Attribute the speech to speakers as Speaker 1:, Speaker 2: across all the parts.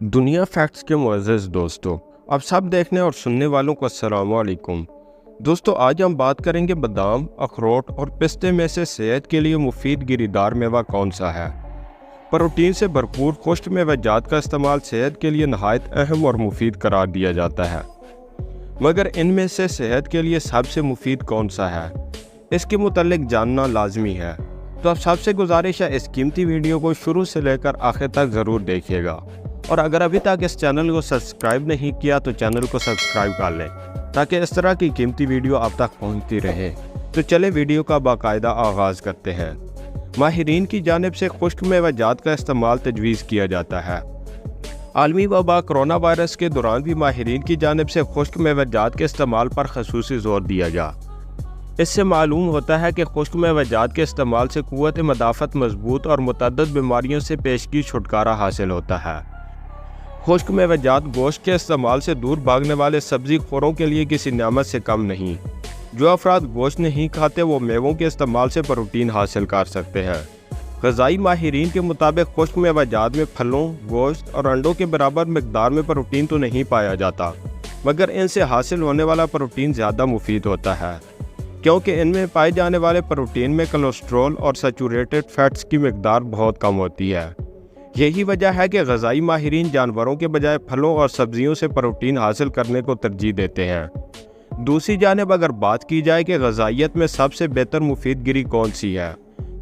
Speaker 1: दुनिया फैक्ट्स के मुअज़्ज़ज़ दोस्तों, आप सब देखने और सुनने वालों को अस्सलाम वालेकुम। दोस्तों, आज हम बात करेंगे बादाम, अखरोट और पिस्ते में से सेहत के लिए मुफीद गिरीदार मेवा कौन सा है। प्रोटीन से भरपूर खुश्क मेवाजात का इस्तेमाल सेहत के लिए नहायत अहम और मुफीद करार दिया जाता है, मगर इनमें से सेहत के लिए सबसे मुफीद कौन सा है, इसके मुतल्लिक जानना लाजमी है। तो आप सबसे गुजारिश है इस कीमती वीडियो को शुरू से लेकर आखिर तक ज़रूर देखिएगा, और अगर अभी तक इस चैनल को सब्सक्राइब नहीं किया तो चैनल को सब्सक्राइब कर लें ताकि इस तरह की कीमती वीडियो आप तक पहुंचती रहे। तो चले वीडियो का बाकायदा आगाज़ करते हैं। माहिरीन की जानिब से खुश्क मेवाजात का इस्तेमाल तजवीज़ किया जाता है। आलमी वबा कोरोना वायरस के दौरान भी माहिरीन की जानिब से खुश्क मेवाजात के इस्तेमाल पर खसूसी ज़ोर दिया गया। इससे मालूम होता है कि खुश्क मेवाजात के इस्तेमाल से क़ुव्वत मदाफ़त मजबूत और मुतअद्दिद बीमारियों से पेशगी छुटकारा हासिल होता है। खुश्क मेवाजात गोश्त के इस्तेमाल से दूर भागने वाले सब्ज़ी खोरों के लिए किसी नेमत से कम नहीं। जो अफराद गोश्त नहीं खाते वो मेवों के इस्तेमाल से प्रोटीन हासिल कर सकते हैं। ग़ज़ाई माहिरीन के मुताबिक खुश्क मेवाजात में फलों, गोश्त और अंडों के बराबर मकदार में प्रोटीन तो नहीं पाया जाता, मगर इनसे हासिल होने वाला प्रोटीन ज़्यादा मुफीद होता है, क्योंकि इनमें पाए जाने वाले प्रोटीन में कोलेस्ट्रॉल और सैचुरेटेड फैट्स की मकदार बहुत कम होती है। यही वजह है कि ग़ज़ाई माहिरीन जानवरों के बजाय फलों और सब्जियों से प्रोटीन हासिल करने को तरजीह देते हैं। दूसरी जानिब अगर बात की जाए कि ग़ज़ाइयत में सबसे बेहतर मुफीद गिरी कौन सी है,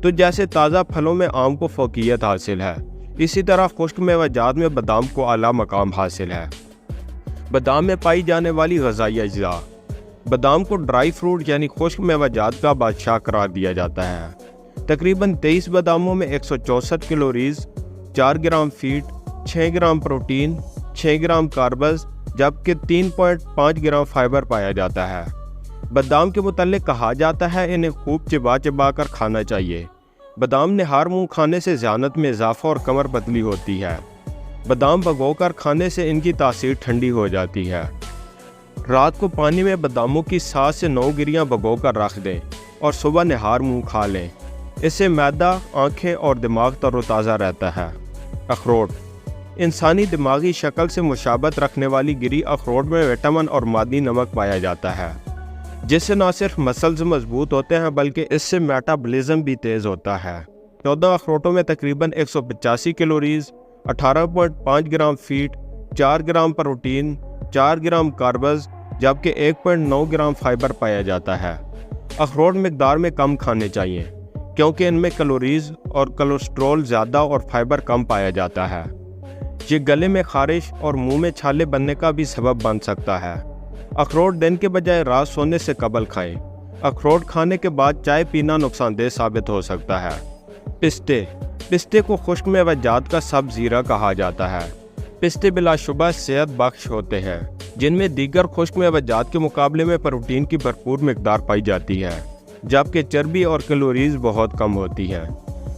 Speaker 1: तो जैसे ताज़ा फलों में आम को फ़ौक़ियत हासिल है, इसी तरह खुश्क मेवाजात में बादाम को आला मकाम हासिल है। बादाम में पाई जाने वाली ग़ज़ाई अज्जा। बादाम को ड्राई फ्रूट यानी खुश्क मेवाजात का बादशाह करार दिया जाता है। तकरीबन 23 बादामों में 164 calories, 4 gram fat, 6 gram protein, 6 gram carbs जबकि 3.5 ग्राम फाइबर पाया जाता है। बादाम के मुतल्लिक कहा जाता है इन्हें खूब चिबा चिबा कर खाना चाहिए। बादाम निहार मुँह खाने से ज़्यानत में इजाफा और कमर पतली होती है। बादाम भिगोकर खाने से इनकी तासीर ठंडी हो जाती है। रात को पानी में बादामों की 7 से 9 गिरियाँ भिगोकर रख दें और सुबह निहार मुँह खा लें। इससे मैदा, आँखें और दिमाग तरोताज़ा रहता है। अखरोट। इंसानी दिमागी शक्ल से मुशाबत रखने वाली गिरी अखरोट में विटामिन और मादी नमक पाया जाता है, जिससे न सिर्फ मसल्स मजबूत होते हैं बल्कि इससे मेटाबॉलिज्म भी तेज़ होता है। 14 अखरोटों में तकरीबन 185 calories, 18.5 gram fat, 4 gram protein, 4 gram carbs जबकि 1.9 ग्राम फाइबर पाया जाता है। अखरोट मकदार में कम खाने चाहिए क्योंकि इनमें कैलोरीज़ और कोलेस्ट्रॉल ज़्यादा और फाइबर कम पाया जाता है। ये गले में खारिश और मुंह में छाले बनने का भी सबब बन सकता है। अखरोट दिन के बजाय रात सोने से कबल खाएं। अखरोट खाने के बाद चाय पीना नुकसानदेह साबित हो सकता है। पिस्ते को खुश्क मेवाजात का सब ज़ीरा कहा जाता है। पिस्ते बिलाशुबा सेहत बख्श होते हैं, जिनमें दीगर खुश्क मेवाजात के मुकाबले में प्रोटीन की भरपूर मकदार पाई जाती है, जबकि चर्बी और कैलोरीज़ बहुत कम होती हैं।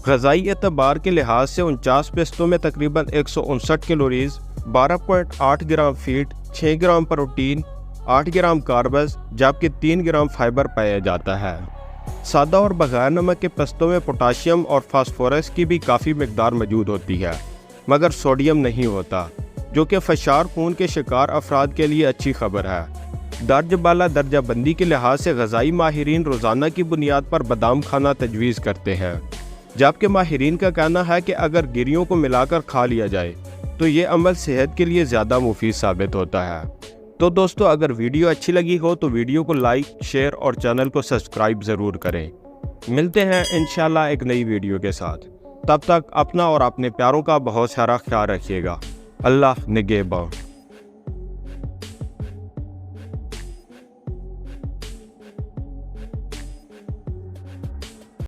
Speaker 1: ग़ज़ाई एतबार के लिहाज से 49 पिस्तों में तकरीबन 159 calories, 12.8 gram fat, 6 gram protein, 8 gram carbs जबकि 3 ग्राम फाइबर पाया जाता है। सादा और बग़ैर नमक के पिस्तों में पोटाशियम और फास्फोरस की भी काफ़ी मकदार मौजूद होती है, मगर सोडियम नहीं होता, जो कि फ़शार खून के शिकार अफराद के लिए अच्छी खबर है। दर्ज बाला दर्जा बंदी के लिहाज से ग़ज़ाई माहिरीन रोज़ाना की बुनियाद पर बादाम खाना तजवीज़ करते हैं, जबकि माहिरीन का कहना है कि अगर गिरियों को मिलाकर खा लिया जाए तो ये अमल सेहत के लिए ज़्यादा मुफीद साबित होता है। तो दोस्तों, अगर वीडियो अच्छी लगी हो तो वीडियो को लाइक, शेयर और चैनल को सब्सक्राइब ज़रूर करें। मिलते हैं इंशाल्लाह एक नई वीडियो के साथ। तब तक अपना और अपने प्यारों का बहुत सारा ख्याल रखिएगा। अल्लाह निगहबान।